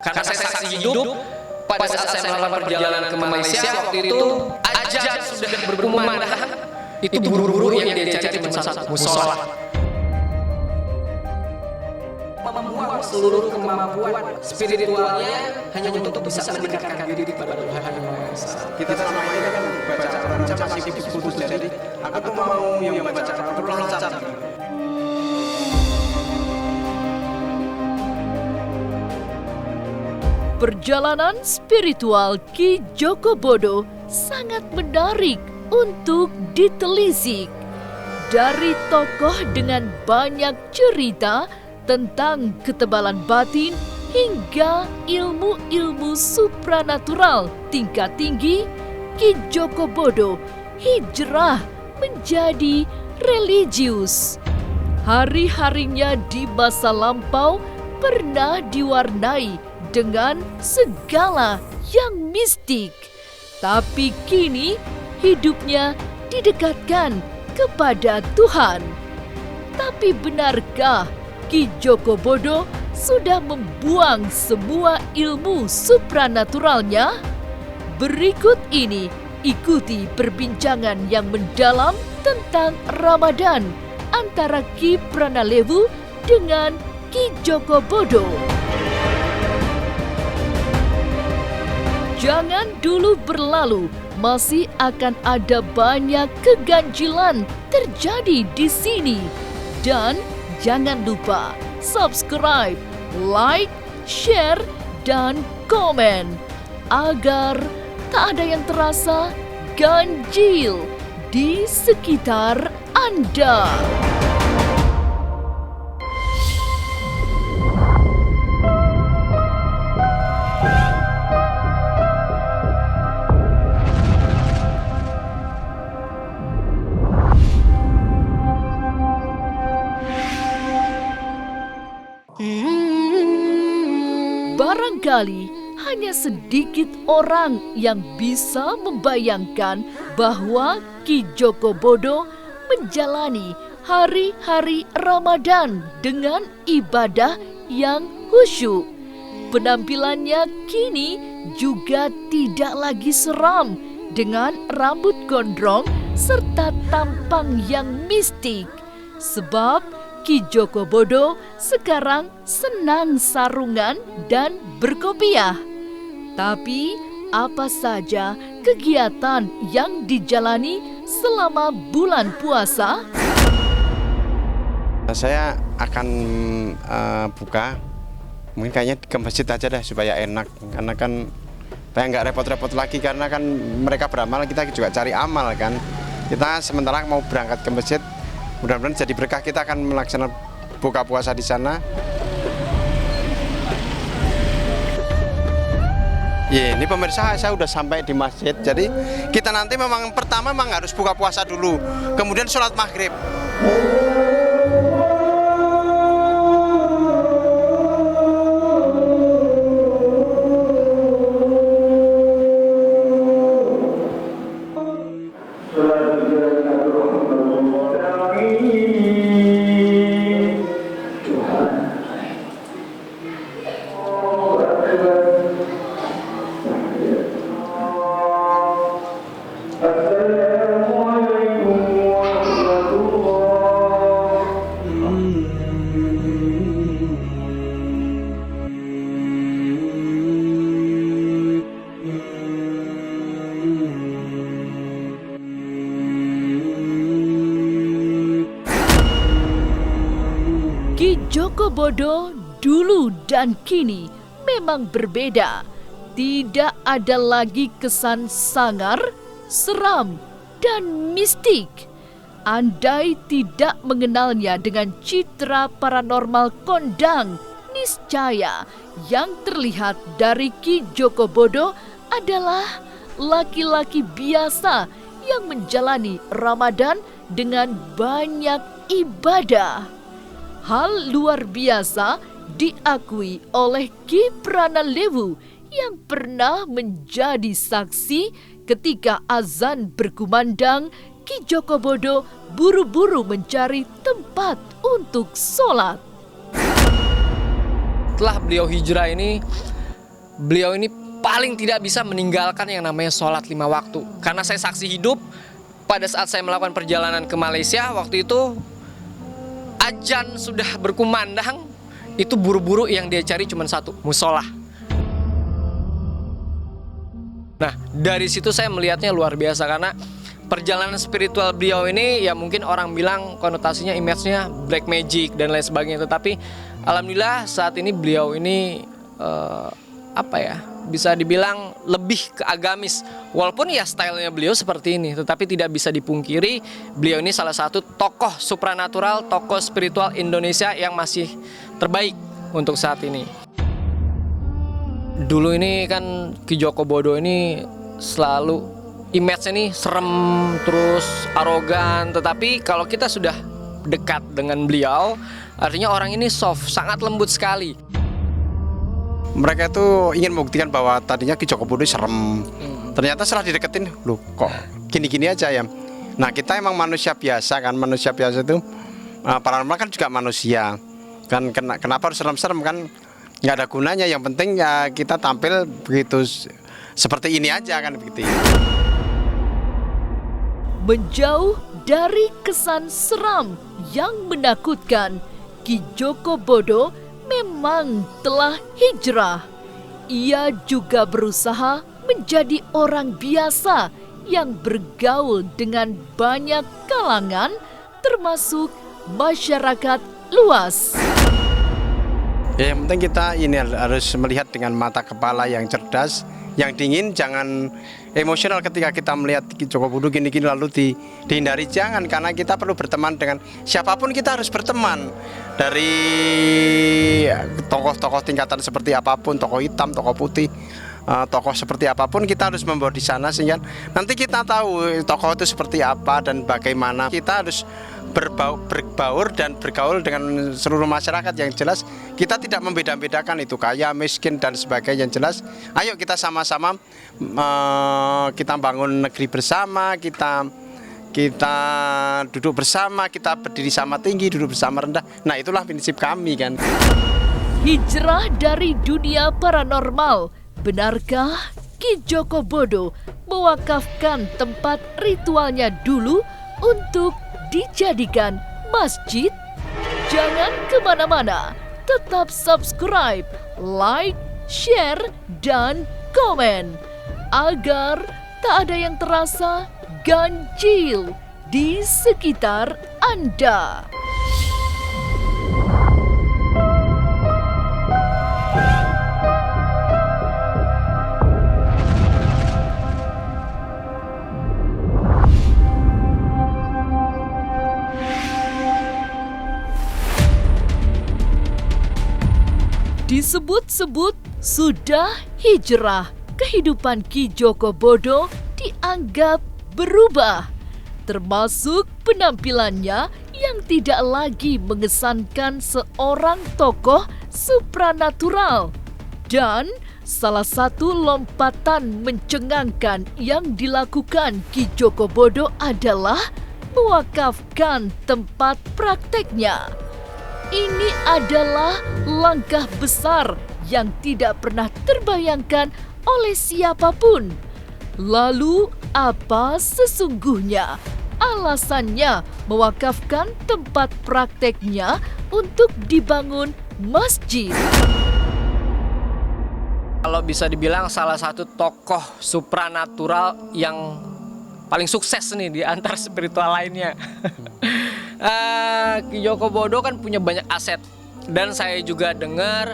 Karena saya saksi hidup pada saat saya melakukan perjalanan ke Malaysia waktu itu ajal sudah berkumandang, itu buru-buru yang dia cari cuma satu, musola. Membuang seluruh kemampuan spiritualnya hanya untuk bisa mendekatkan diri kepada Tuhan yang Maha Esa. Kita selama ini kan baca Quran masih putus, jadi aku tuh mau yang baca Quran tuh loncat. Perjalanan spiritual Ki Joko Bodo sangat menarik untuk ditelisik. Dari tokoh dengan banyak cerita tentang ketebalan batin hingga ilmu-ilmu supranatural tingkat tinggi, Ki Joko Bodo hijrah menjadi religius. Hari-harinya di masa lampau pernah diwarnai dengan segala yang mistik. Tapi kini hidupnya didekatkan kepada Tuhan. Tapi benarkah Ki Joko Bodo sudah membuang semua ilmu supranaturalnya? Berikut ini ikuti perbincangan yang mendalam tentang Ramadan antara Ki Pranalewu dengan Ki Joko Bodo. Jangan dulu berlalu, masih akan ada banyak keganjilan terjadi di sini. Dan jangan lupa subscribe, like, share, dan komen agar tak ada yang terasa ganjil di sekitar Anda. Barangkali hanya sedikit orang yang bisa membayangkan bahwa Ki Joko Bodo menjalani hari-hari Ramadan dengan ibadah yang khusyuk. Penampilannya kini juga tidak lagi seram dengan rambut gondrong serta tampang yang mistik. Sebab Ki Joko Bodo sekarang senang sarungan dan berkopiah. Tapi apa saja kegiatan yang dijalani selama bulan puasa? Saya akan buka, mungkin kayaknya ke masjid aja deh supaya enak. Karena kan supaya nggak repot-repot lagi, karena kan mereka beramal, kita juga cari amal kan. Kita sementara mau berangkat ke masjid, mudah-mudahan jadi berkah, kita akan melaksanakan buka puasa di sana. Ya, ini pemirsa, saya udah sampai di masjid. Jadi kita nanti memang pertama harus buka puasa dulu, kemudian sholat maghrib. Ki Joko Bodo dulu dan kini memang berbeda. Tidak ada lagi kesan sangar, seram, dan mistik. Andai tidak mengenalnya dengan citra paranormal kondang, niscaya yang terlihat dari Ki Joko Bodo adalah laki-laki biasa yang menjalani Ramadan dengan banyak ibadah. Hal luar biasa diakui oleh Ki Pranalewu yang pernah menjadi saksi ketika azan berkumandang. Ki Joko Bodo buru-buru mencari tempat untuk sholat. Setelah beliau hijrah ini, beliau ini paling tidak bisa meninggalkan yang namanya sholat 5 waktu. Karena saya saksi hidup pada saat saya melakukan perjalanan ke Malaysia, waktu itu azan sudah berkumandang, itu buru-buru yang dia cari cuma satu, musola. Nah, dari situ saya melihatnya luar biasa karena perjalanan spiritual beliau ini ya mungkin orang bilang konotasinya, image-nya black magic dan lain sebagainya. Tetapi alhamdulillah saat ini beliau ini bisa dibilang lebih ke agamis. Walaupun ya stylenya beliau seperti ini, tetapi tidak bisa dipungkiri beliau ini salah satu tokoh supranatural, tokoh spiritual Indonesia yang masih terbaik untuk saat ini. Dulu ini kan Ki Joko Bodo ini selalu image-nya nih serem terus arogan, tetapi kalau kita sudah dekat dengan beliau, artinya orang ini soft, sangat lembut sekali. Mereka itu ingin membuktikan bahwa tadinya Ki Joko Bodo serem. Ternyata setelah dideketin, loh kok gini-gini aja ya. Nah, kita emang manusia biasa kan, manusia biasa itu paranormal kan juga manusia. Kan kenapa harus serem-serem kan? Nggak ada gunanya, yang penting ya kita tampil begitu seperti ini aja kan begitu. Menjauh dari kesan seram yang menakutkan, Ki Joko Bodo memang telah hijrah. Ia juga berusaha menjadi orang biasa yang bergaul dengan banyak kalangan, termasuk masyarakat luas. Ya, yang penting kita ini harus melihat dengan mata kepala yang cerdas, yang dingin, jangan emosional ketika kita melihat Ki Joko Bodo gini-gini lalu dihindari, jangan, karena kita perlu berteman dengan siapapun, kita harus berteman dari tokoh-tokoh tingkatan seperti apapun, tokoh hitam, tokoh putih, tokoh seperti apapun kita harus membawa di sana sehingga nanti kita tahu tokoh itu seperti apa dan bagaimana. Kita harus berbaur dan bergaul dengan seluruh masyarakat. Yang jelas kita tidak membeda-bedakan itu kaya, miskin dan sebagainya. Yang jelas ayo kita sama-sama kita bangun negeri bersama, kita duduk bersama, kita berdiri sama tinggi, duduk bersama rendah. Nah, itulah prinsip kami kan. Hijrah dari dunia paranormal. Benarkah Ki Joko Bodo mewakafkan tempat ritualnya dulu untuk dijadikan masjid? Jangan kemana-mana, tetap subscribe, like, share, dan komen agar tak ada yang terasa ganjil di sekitar Anda. Disebut-sebut sudah hijrah, kehidupan Ki Joko Bodo dianggap berubah, termasuk penampilannya yang tidak lagi mengesankan seorang tokoh supranatural. Dan salah satu lompatan mencengangkan yang dilakukan Ki Joko Bodo adalah mewakafkan tempat prakteknya. Ini adalah langkah besar yang tidak pernah terbayangkan oleh siapapun. Lalu, apa sesungguhnya alasannya mewakafkan tempat prakteknya untuk dibangun masjid? Kalau bisa dibilang salah satu tokoh supranatural yang paling sukses nih di antar spiritual lainnya. Ki Joko Bodo kan punya banyak aset, dan saya juga dengar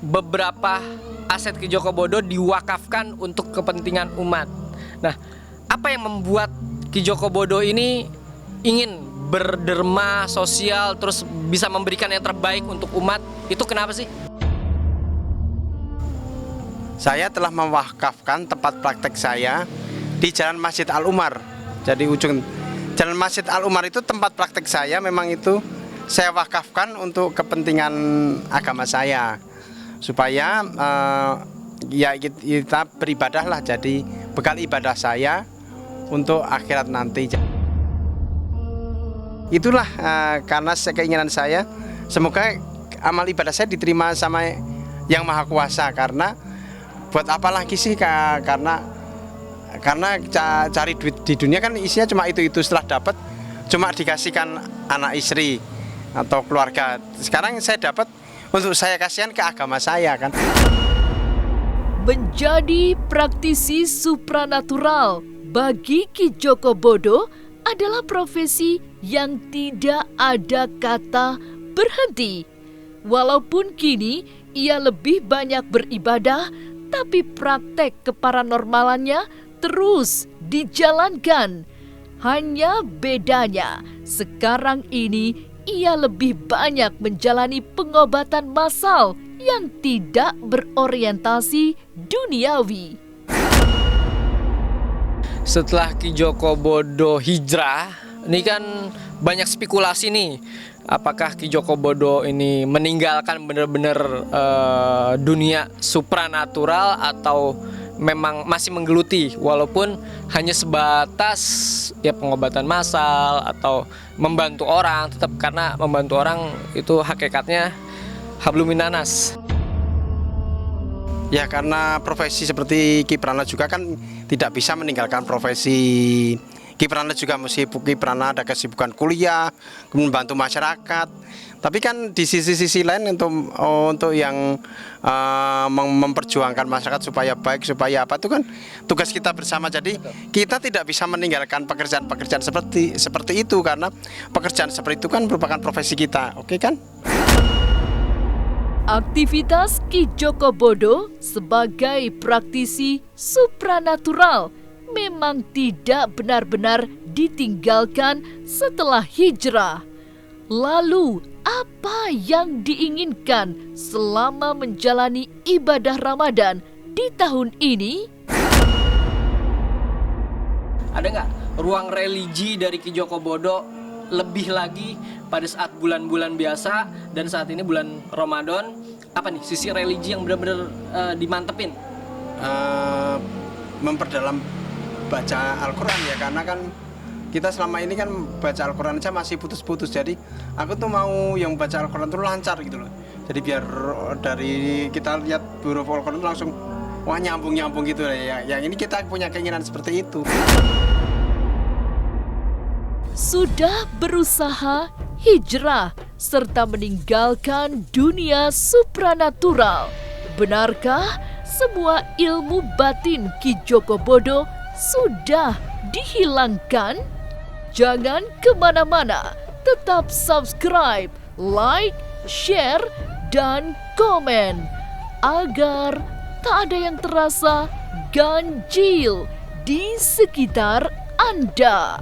beberapa aset Ki Joko Bodo diwakafkan untuk kepentingan umat. Nah, apa yang membuat Ki Joko Bodo ini ingin berderma sosial terus bisa memberikan yang terbaik untuk umat? Itu kenapa sih? Saya telah mewakafkan tempat praktek saya di Jalan Masjid Al-Umar. Jadi ujung Jalan Masjid Al-Umar itu tempat praktek saya, memang itu saya wakafkan untuk kepentingan agama saya. Supaya ya kita beribadahlah, jadi bekal ibadah saya untuk akhirat nanti. Itulah karena keinginan saya, semoga amal ibadah saya diterima sama Yang Maha Kuasa, karena buat apa lagi sih karena cari duit di dunia kan isinya cuma itu setelah dapat cuma dikasihkan anak istri atau keluarga. Sekarang saya dapat untuk saya kasihan ke agama saya kan. Menjadi praktisi supranatural bagi Ki Joko Bodo adalah profesi yang tidak ada kata berhenti. Walaupun kini ia lebih banyak beribadah, tapi praktek keparanormalannya terus dijalankan. Hanya bedanya, sekarang ini ia lebih banyak menjalani pengobatan massal yang tidak berorientasi duniawi. Setelah Ki Joko Bodo hijrah, ini kan banyak spekulasi nih. Apakah Ki Joko Bodo ini meninggalkan benar-benar dunia supranatural atau memang masih menggeluti walaupun hanya sebatas ya pengobatan massal atau membantu orang, tetap karena membantu orang itu hakikatnya hablum minanas. Ya karena profesi seperti Ki Prana juga kan tidak bisa meninggalkan profesi. Ki Prana juga Ki Prana ada kesibukan kuliah, membantu masyarakat. Tapi kan di sisi lain untuk yang memperjuangkan masyarakat supaya baik, supaya apa itu kan tugas kita bersama. Jadi kita tidak bisa meninggalkan pekerjaan-pekerjaan seperti itu karena pekerjaan seperti itu kan merupakan profesi kita. Oke kan? Aktivitas Ki Joko Bodo sebagai praktisi supranatural memang tidak benar-benar ditinggalkan setelah hijrah. Lalu, apa yang diinginkan selama menjalani ibadah Ramadan di tahun ini? Ada nggak ruang religi dari Ki Joko Bodo lebih lagi pada saat bulan-bulan biasa dan saat ini bulan Ramadan? Apa nih sisi religi yang benar-benar dimantepin? Memperdalam baca Al-Quran ya, karena kan kita selama ini kan baca Al-Quran aja masih putus-putus. Jadi aku tuh mau yang baca Al-Quran tuh lancar gitu loh. Jadi biar dari kita lihat huruf Al-Quran tuh langsung wah nyambung gitu ya. Yang ini kita punya keinginan seperti itu. Sudah berusaha hijrah serta meninggalkan dunia supranatural. Benarkah semua ilmu batin Ki Joko Bodo sudah dihilangkan? Jangan kemana-mana, tetap subscribe, like, share, dan komen agar tak ada yang terasa ganjil di sekitar Anda.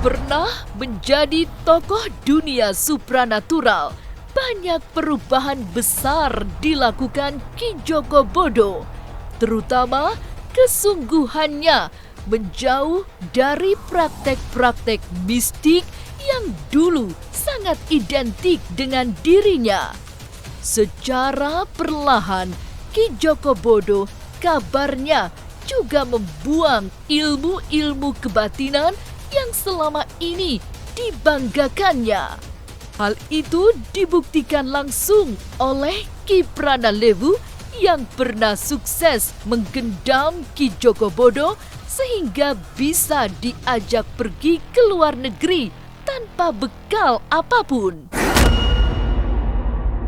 Pernah menjadi tokoh dunia supranatural, banyak perubahan besar dilakukan Ki Joko Bodo, terutama kesungguhannya menjauh dari praktek-praktek mistik yang dulu sangat identik dengan dirinya. Secara perlahan, Ki Joko Bodo kabarnya juga membuang ilmu-ilmu kebatinan yang selama ini dibanggakannya. Hal itu dibuktikan langsung oleh Ki Pranalewu yang pernah sukses menggendam Ki Joko Bodo sehingga bisa diajak pergi ke luar negeri tanpa bekal apapun.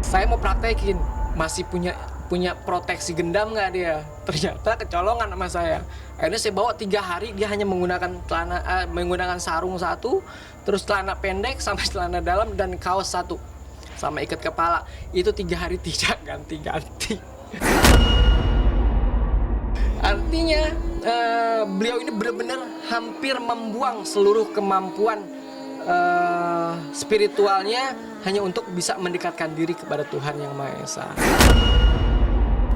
Saya mau praktekin, masih punya proteksi gendam nggak dia? Ternyata kecolongan sama saya. Akhirnya saya bawa 3 hari, dia hanya menggunakan sarung 1, terus celana pendek sampai celana dalam dan kaos 1 sama ikat kepala. Itu 3 hari tidak ganti-ganti. Artinya beliau ini benar-benar hampir membuang seluruh kemampuan spiritualnya hanya untuk bisa mendekatkan diri kepada Tuhan Yang Maha Esa.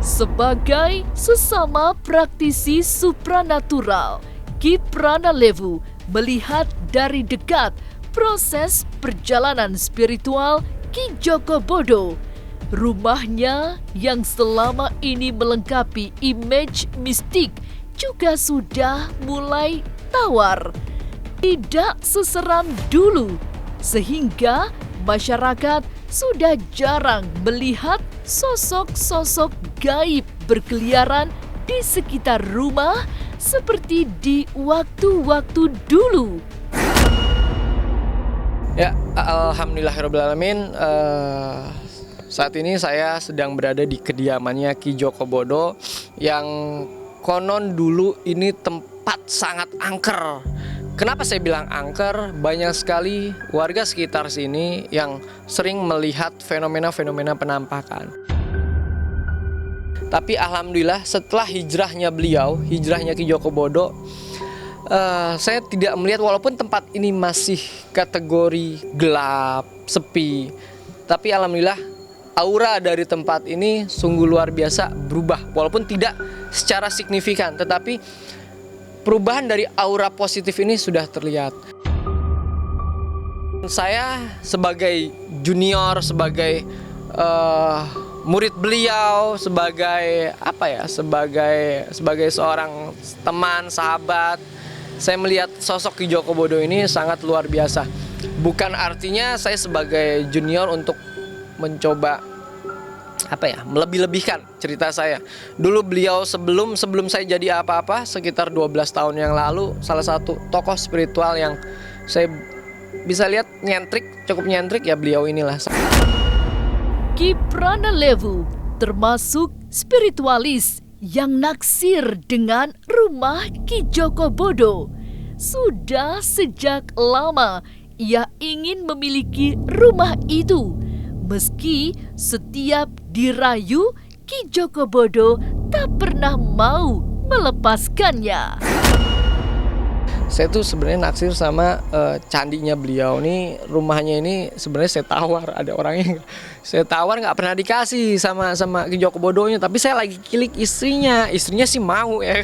Sebagai sesama praktisi supranatural, Ki Pranalewu melihat dari dekat proses perjalanan spiritual Ki Joko Bodo. Rumahnya yang selama ini melengkapi image mistik juga sudah mulai tawar. Tidak seseram dulu, sehingga masyarakat sudah jarang melihat sosok-sosok gaib berkeliaran di sekitar rumah seperti di waktu-waktu dulu. Ya, alhamdulillahirobbilalamin. Saat ini saya sedang berada di kediamannya Ki Joko Bodo yang konon dulu ini tempat sangat angker. Kenapa saya bilang angker? Banyak sekali warga sekitar sini yang sering melihat fenomena-fenomena penampakan. Tapi alhamdulillah setelah hijrahnya Ki Joko Bodo, saya tidak melihat, walaupun tempat ini masih kategori gelap, sepi, tapi alhamdulillah aura dari tempat ini sungguh luar biasa berubah, walaupun tidak secara signifikan, tetapi perubahan dari aura positif ini sudah terlihat. Saya sebagai junior, sebagai murid beliau, sebagai seorang teman, sahabat, saya melihat sosok Ki Joko Bodo ini sangat luar biasa. Bukan artinya saya sebagai junior untuk mencoba melebih-lebihkan cerita saya. Dulu beliau sebelum saya jadi apa-apa, sekitar 12 tahun yang lalu, salah satu tokoh spiritual yang saya bisa lihat cukup nyentrik ya beliau inilah. Ki Pranalewu termasuk spiritualis yang naksir dengan rumah Ki Joko Bodo. Sudah sejak lama ia ingin memiliki rumah itu. Meski setiap dirayu, Ki Joko Bodo tak pernah mau melepaskannya. Saya tuh sebenarnya naksir sama candinya beliau nih. Rumahnya ini sebenarnya saya tawar, ada orangnya saya tawar nggak pernah dikasih sama Ki Joko Bodonya, tapi saya lagi kilik istrinya sih mau ya.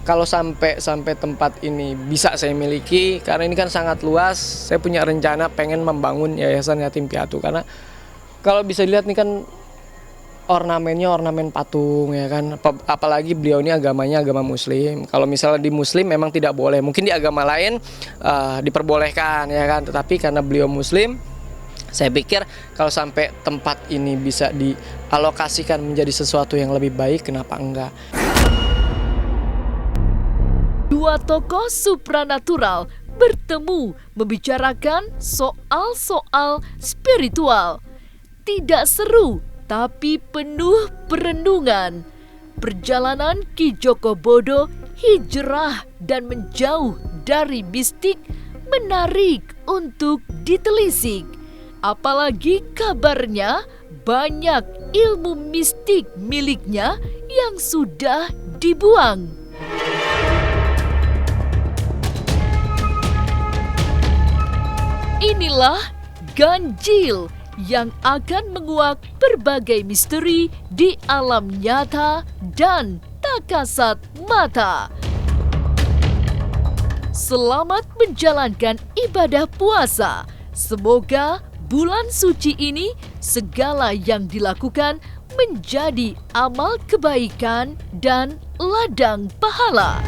Kalau sampai tempat ini bisa saya miliki, karena ini kan sangat luas, saya punya rencana pengen membangun yayasan yatim piatu. Karena kalau bisa dilihat nih kan ornamennya ornamen patung ya kan, apalagi beliau ini agamanya agama Muslim. Kalau misalnya di Muslim memang tidak boleh, mungkin di agama lain diperbolehkan ya kan, tetapi karena beliau Muslim, saya pikir kalau sampai tempat ini bisa dialokasikan menjadi sesuatu yang lebih baik, kenapa enggak? Dua tokoh supranatural bertemu membicarakan soal-soal spiritual. Tidak seru, tapi penuh perenungan. Perjalanan Ki Joko Bodo hijrah dan menjauh dari mistik menarik untuk ditelisik. Apalagi kabarnya banyak ilmu mistik miliknya yang sudah dibuang. Inilah ganjil yang akan menguak berbagai misteri di alam nyata dan tak kasat mata. Selamat menjalankan ibadah puasa. Semoga bulan suci ini segala yang dilakukan menjadi amal kebaikan dan ladang pahala.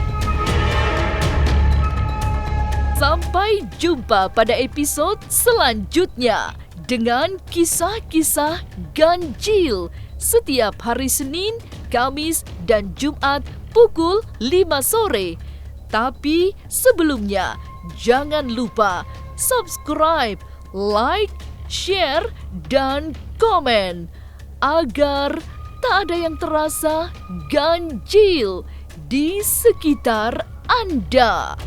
Sampai jumpa pada episode selanjutnya dengan kisah-kisah ganjil setiap hari Senin, Kamis, dan Jumat pukul 5 sore. Tapi sebelumnya jangan lupa subscribe, like, share, dan komen agar tak ada yang terasa ganjil di sekitar Anda.